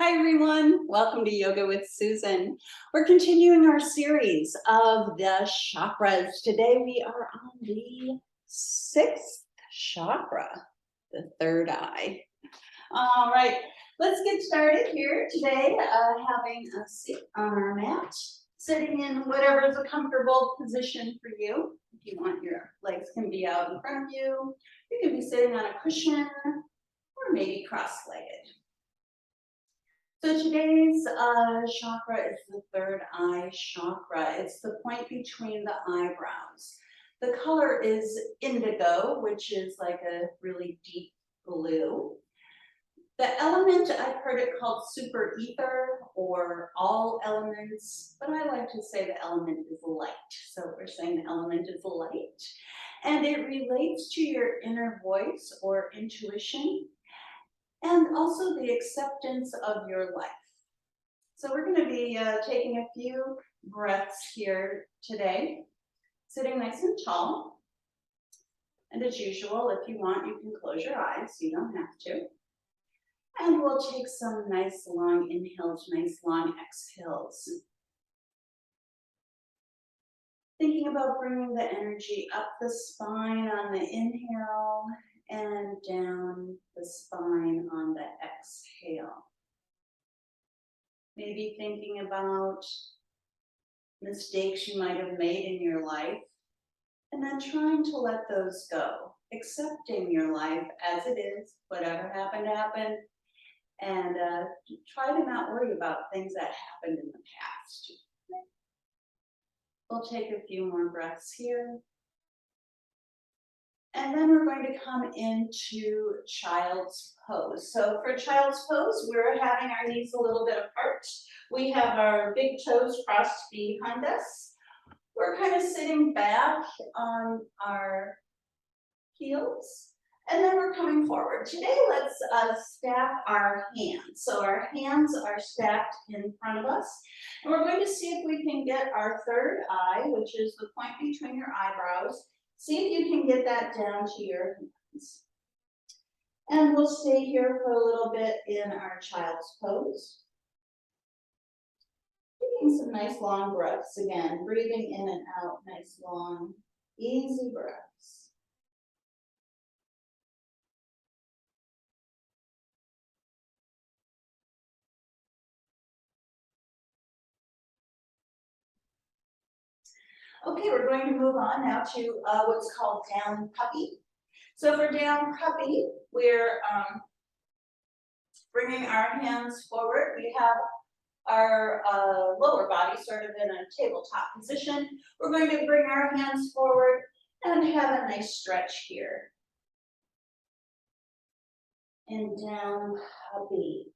Hi everyone, welcome to Yoga with Susan. We're continuing our series of the chakras. Today we are on the 6th chakra, the third eye. All right, let's get started here today, having a seat on our mat, sitting in whatever is a comfortable position for you. If you want, your legs can be out in front of you. You can be sitting on a cushion or maybe cross-legged. So today's chakra is the third eye chakra. It's the point between the eyebrows. The color is indigo, which is like a really deep blue. The element, I've heard it called super ether or all elements, but I like to say the element is light. So we're saying the element is light. And it relates to your inner voice or intuition, and also the acceptance of your life. So we're going to be taking a few breaths here today, sitting nice and tall. And as usual, if you want, you can close your eyes. You don't have to. And we'll take some nice long inhales, nice long exhales. Thinking about bringing the energy up the spine on the inhale and down the spine on the exhale. Maybe thinking about mistakes you might have made in your life, and then trying to let those go, accepting your life as it is, whatever happened, happened, and try to not worry about things that happened in the past. We'll take a few more breaths here. And then we're going to come into child's pose. So for child's pose, we're having our knees a little bit apart. We have our big toes crossed behind us. We're kind of sitting back on our heels. And then we're coming forward. Today, let's stack our hands. So our hands are stacked in front of us. And we're going to see if we can get our third eye, which is the point between your eyebrows. See if you can get that down to your hands. And we'll stay here for a little bit in our child's pose. Taking some nice long breaths again, breathing in and out, nice long, easy breaths. Okay, we're going to move on now to what's called down puppy. So for down puppy, we're bringing our hands forward. We have our lower body sort of in a tabletop position. We're going to bring our hands forward and have a nice stretch here. And down puppy.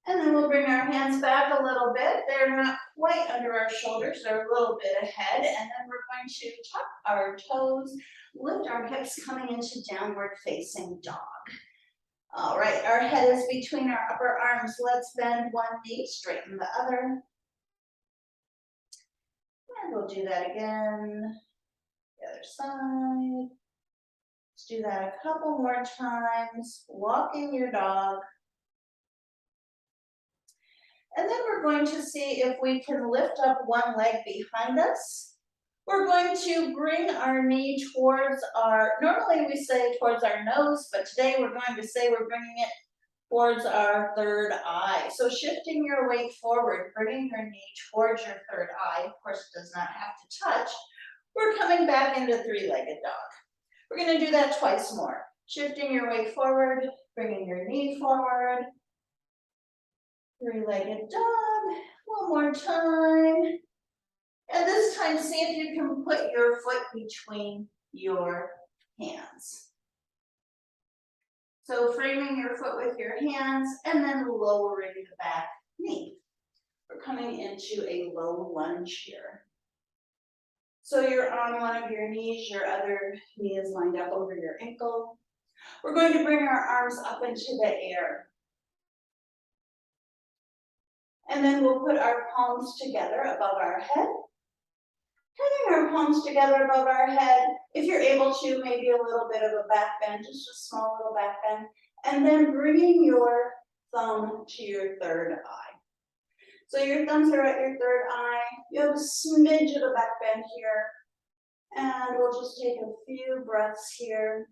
And then we'll bring our hands back a little bit. They're not quite under our shoulders, they're a little bit ahead. And then we're going to tuck our toes, lift our hips coming into downward facing dog. All right, our head is between our upper arms. Let's bend one knee, straighten the other. And we'll do that again. The other side. Let's do that a couple more times. Walking your dog. And then we're going to see if we can lift up one leg behind us. We're going to bring our knee towards normally we say towards our nose, but today we're going to say we're bringing it towards our third eye. So shifting your weight forward, bringing your knee towards your third eye. Of course, it does not have to touch. We're coming back into three-legged dog. We're going to do that twice more. Shifting your weight forward, bringing your knee forward. Three-legged dog, one more time. And this time, see if you can put your foot between your hands. So framing your foot with your hands and then lowering the back knee. We're coming into a low lunge here. So you're on one of your knees, your other knee is lined up over your ankle. We're going to bring our arms up into the air. And then we'll put our palms together above our head. Having our palms together above our head. If you're able to, maybe a little bit of a back bend, just a small little back bend. And then bringing your thumb to your third eye. So your thumbs are at your third eye. You have a smidge of a back bend here. And we'll just take a few breaths here.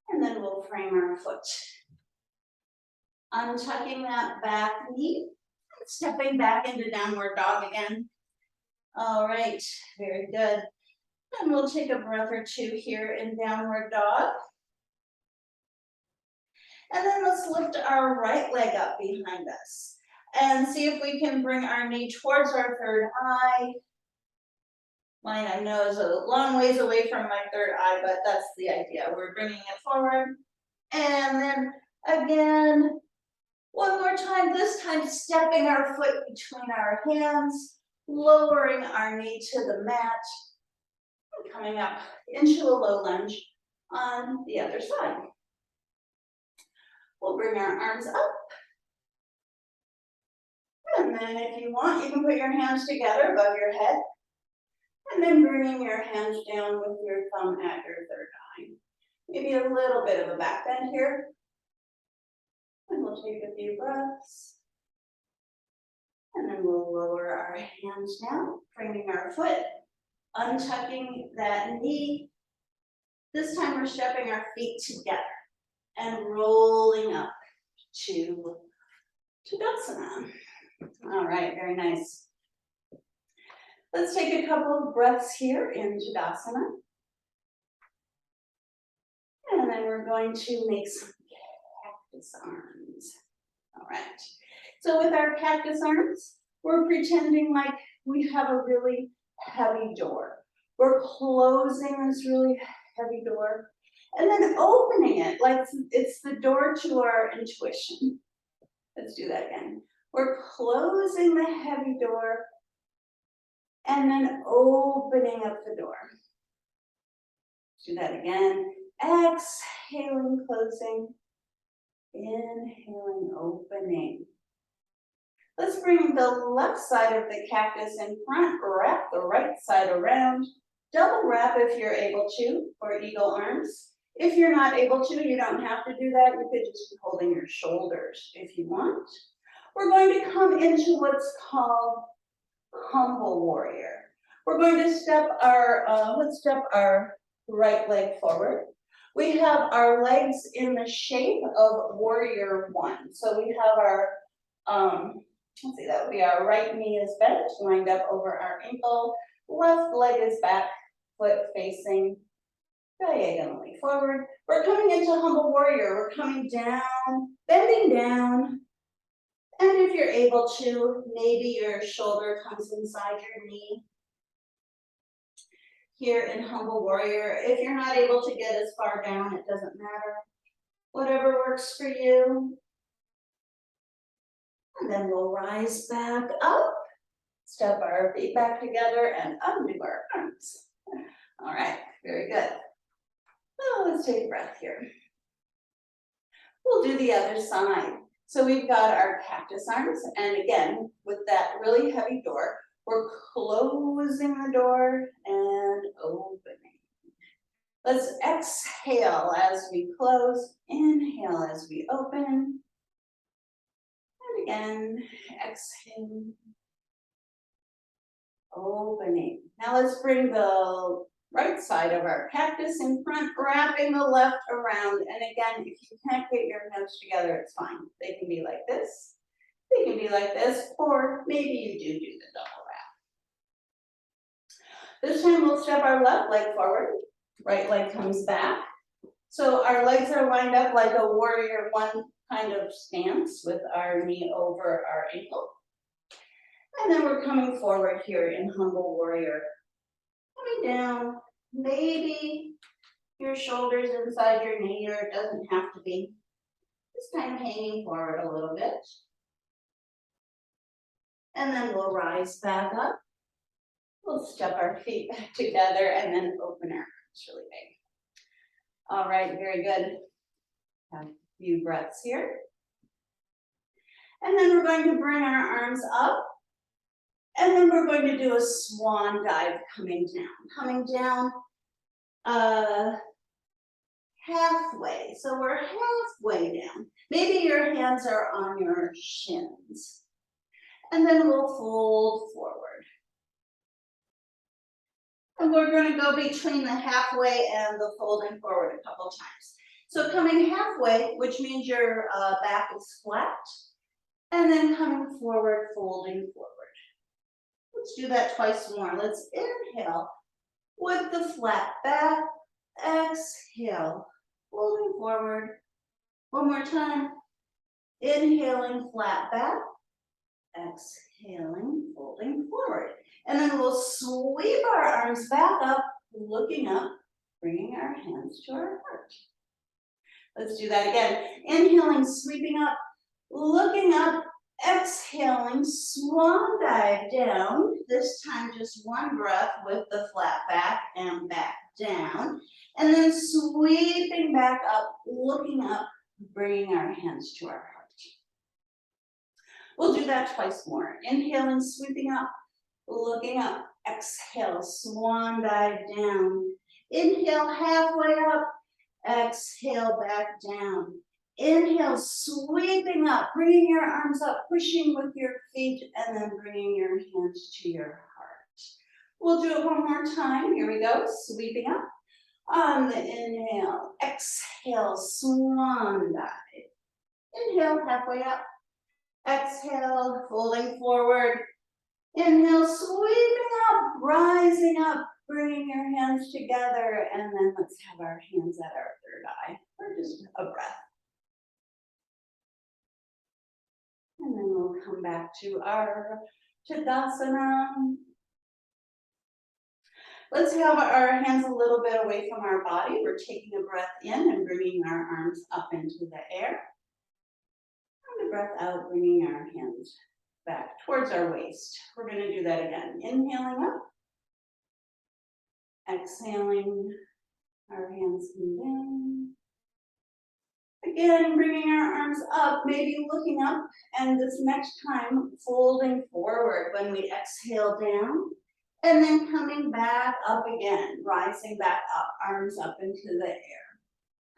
And then we'll frame our foot. Untucking that back knee. Stepping back into downward dog again. All right, very good. And we'll take a breath or two here in downward dog. And then let's lift our right leg up behind us. And see if we can bring our knee towards our third eye. Mine, I know, is a long ways away from my third eye, but that's the idea. We're bringing it forward. And then again, one more time, this time stepping our foot between our hands, lowering our knee to the mat, and coming up into a low lunge on the other side. We'll bring our arms up. And then if you want, you can put your hands together above your head. And then bringing your hands down with your thumb at your third eye. Maybe a little bit of a back bend here. And we'll take a few breaths. And then we'll lower our hands down, framing our foot, untucking that knee. This time we're stepping our feet together and rolling up to Tadasana. All right, very nice. Let's take a couple of breaths here in Tadasana. And then we're going to make some cactus arms. All right. So with our cactus arms, we're pretending like we have a really heavy door. We're closing this really heavy door and then opening it like it's the door to our intuition. Let's do that again. We're closing the heavy door and then opening up the door. Do that again. Exhaling, closing. Inhaling, opening. Let's bring the left side of the cactus in front, wrap the right side around. Double wrap if you're able to, for eagle arms. If you're not able to, you don't have to do that. You could just be holding your shoulders if you want. We're going to come into what's called humble warrior. We're going to step our, let's step our right leg forward. We have our legs in the shape of warrior one. So we have our, let's see, that would be our right knee is bent, lined up over our ankle. Left leg is back, foot facing diagonally forward. We're coming into humble warrior. We're coming down, bending down. And if you're able to, maybe your shoulder comes inside your knee. Here in humble warrior, if you're not able to get as far down, it doesn't matter. Whatever works for you. And then we'll rise back up, step our feet back together and undo our arms. All right, very good. Now let's take a breath here. We'll do the other side. So we've got our cactus arms, and again, with that really heavy door, we're closing the door and opening. Let's exhale as we close, inhale as we open. And again, exhale, opening. Now let's bring the right side of our cactus in front, wrapping the left around. And again, if you can't get your hands together, it's fine. They can be like this, they can be like this, or maybe you do the double wrap. This time we'll step our left leg forward, right leg comes back. So our legs are lined up like a warrior one kind of stance with our knee over our ankle. And then we're coming forward here in humble warrior. Coming down, maybe your shoulders inside your knee, or it doesn't have to be. Just kind of hanging forward a little bit. And then we'll rise back up. We'll step our feet back together and then open our arms really big. All right, very good. Have a few breaths here. And then we're going to bring our arms up. And then we're going to do a swan dive coming down. Coming down halfway. So we're halfway down. Maybe your hands are on your shins. And then we'll fold forward. And we're going to go between the halfway and the folding forward a couple times. So coming halfway, which means your back is flat, and then coming forward, folding forward. Let's do that twice more. Let's inhale with the flat back, exhale, folding forward. One more time. Inhaling, flat back, exhaling, folding forward. And then we'll sweep our arms back up, looking up, bringing our hands to our heart. Let's do that again. Inhaling, sweeping up, looking up, exhaling, swan dive down. This time just one breath with the flat back and back down. And then sweeping back up, looking up, bringing our hands to our heart. We'll do that twice more. Inhaling, sweeping up, looking up, exhale, swan dive down. Inhale, halfway up, exhale, back down. Inhale, sweeping up, bringing your arms up, pushing with your feet, and then bringing your hands to your heart. We'll do it one more time. Here we go, sweeping up. On the inhale, exhale, swan dive. Inhale, halfway up. Exhale, folding forward. Inhale, sweeping up, rising up, bringing your hands together, and then let's have our hands at our third eye for just a breath. And then we'll come back to our Tadasana. Let's have our hands a little bit away from our body. We're taking a breath in and bringing our arms up into the air. And a breath out, bringing our hands back towards our waist. We're going to do that again. Inhaling up. Exhaling, our hands come down. Again, bringing our arms up, maybe looking up, and this next time, folding forward when we exhale down, and then coming back up again, rising back up, arms up into the air.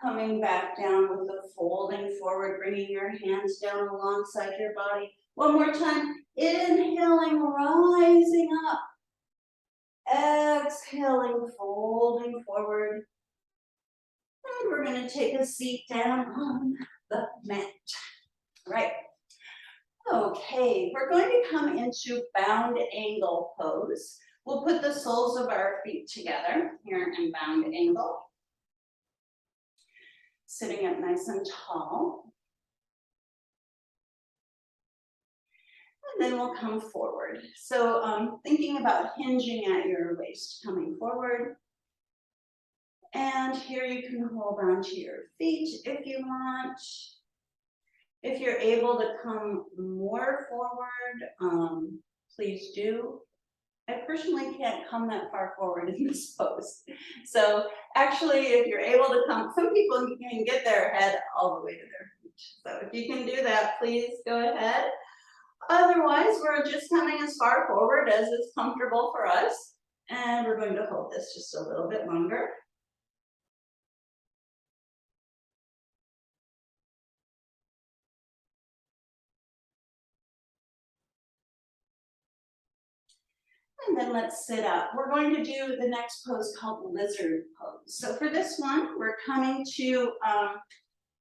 Coming back down with the folding forward, bringing your hands down alongside your body. One more time, inhaling, rising up. Exhaling, folding forward. And we're going to take a seat down on the mat. Right. Okay, we're going to come into bound angle pose. We'll put the soles of our feet together here in bound angle. Sitting up nice and tall. And then we'll come forward. So thinking about hinging at your waist, coming forward. And here you can hold on to your feet if you want. If you're able to come more forward, please do. I personally can't come that far forward in this pose. So actually, if you're able to come, some people can get their head all the way to their feet. So if you can do that, please go ahead. Otherwise, we're just coming as far forward as is comfortable for us. And we're going to hold this just a little bit longer. And then let's sit up. We're going to do the next pose called lizard pose. So for this one, we're coming to,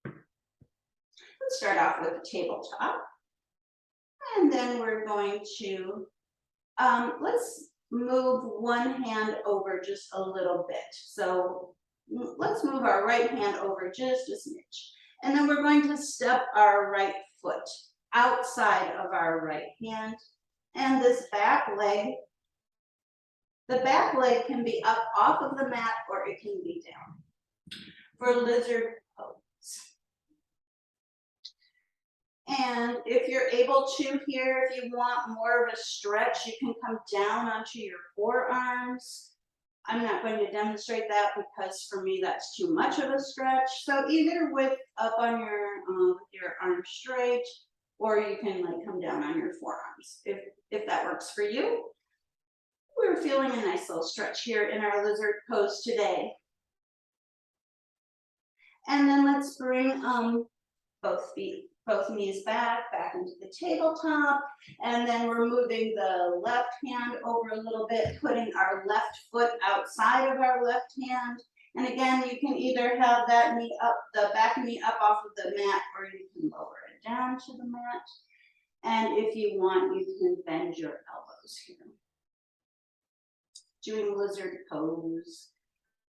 let's start off with a tabletop. And then we're going to, let's move one hand over just a little bit. So let's move our right hand over just a smidge. And then we're going to step our right foot outside of our right hand. And this back leg, the back leg can be up off of the mat or it can be down. For lizard pose. And if you're able to here, if you want more of a stretch, you can come down onto your forearms. I'm not going to demonstrate that because for me that's too much of a stretch. So either with up on your with your arms straight or you can like come down on your forearms if that works for you. We're feeling a nice little stretch here in our lizard pose today. And then let's bring both knees back into the tabletop. And then we're moving the left hand over a little bit, putting our left foot outside of our left hand. And again, you can either have that knee up, the back knee up off of the mat, or you can lower it down to the mat. And if you want, you can bend your elbows here. Doing lizard pose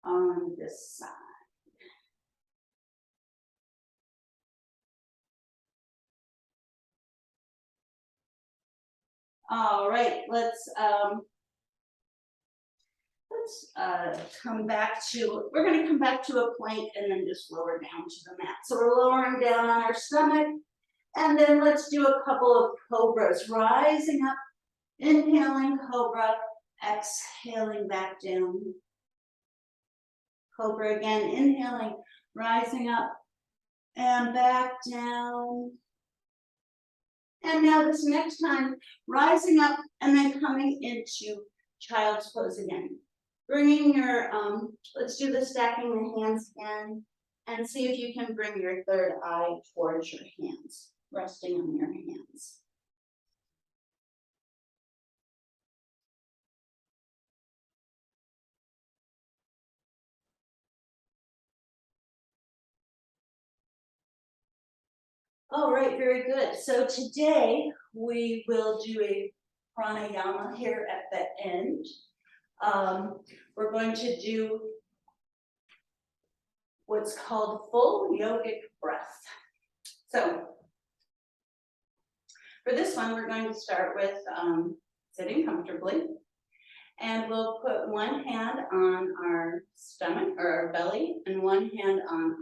on this side. All right, let's come back to, we're going to come back to a plank and then just lower down to the mat. So we're lowering down on our stomach, and then let's do a couple of cobras, rising up, inhaling cobra, exhaling back down. Cobra again, inhaling, rising up and back down. And now this next time, rising up and then coming into child's pose again. Bringing your, let's do the stacking the hands again, and see if you can bring your third eye towards your hands, resting on your hands. All right, very good. So today we will do a pranayama here at the end. We're going to do what's called full yogic breath. So for this one, we're going to start with sitting comfortably, and we'll put one hand on our stomach or our belly and one hand on our heart.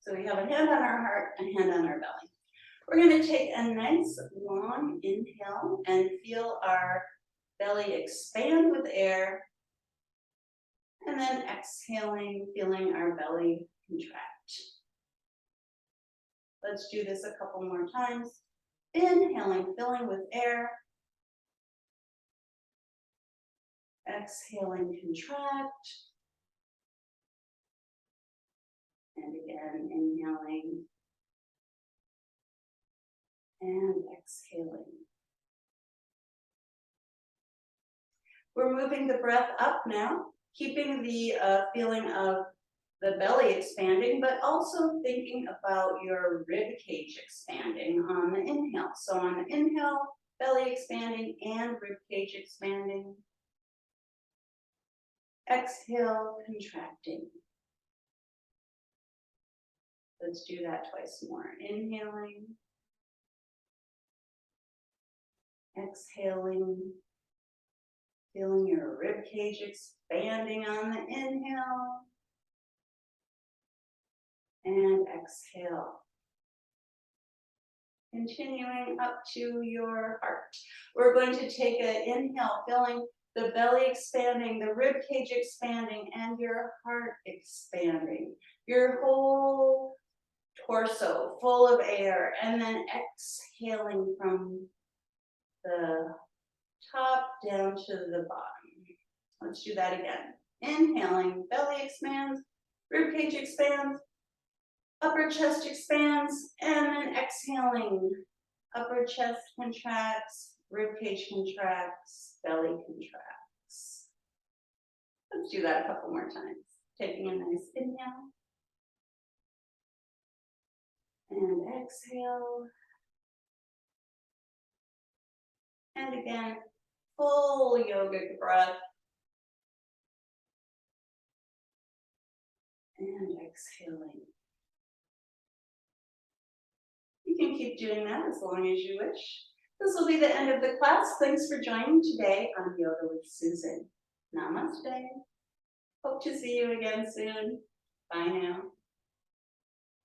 So we have a hand on our heart and a hand on our belly. We're going to take a nice long inhale and feel our belly expand with air, and then exhaling, feeling our belly contract. Let's do this a couple more times. Inhaling, filling with air. Exhaling, contract. And again, inhaling and exhaling. We're moving the breath up now, keeping the feeling of the belly expanding, but also thinking about your rib cage expanding on the inhale. So on the inhale, belly expanding and rib cage expanding. Exhale, contracting. Let's do that twice more. Inhaling. Exhaling. Feeling your rib cage expanding on the inhale. And exhale. Continuing up to your heart. We're going to take an inhale, feeling the belly expanding, the rib cage expanding, and your heart expanding. Your whole torso full of air, and then exhaling from the top down to the bottom. Let's do that again. Inhaling, belly expands, rib cage expands, upper chest expands, and then exhaling, upper chest contracts, rib cage contracts, belly contracts. Let's do that a couple more times. Taking a nice inhale and exhale. And again, full yogic breath. And exhaling. You can keep doing that as long as you wish. This will be the end of the class. Thanks for joining today on Yoga with Susan. Namaste. Hope to see you again soon. Bye now.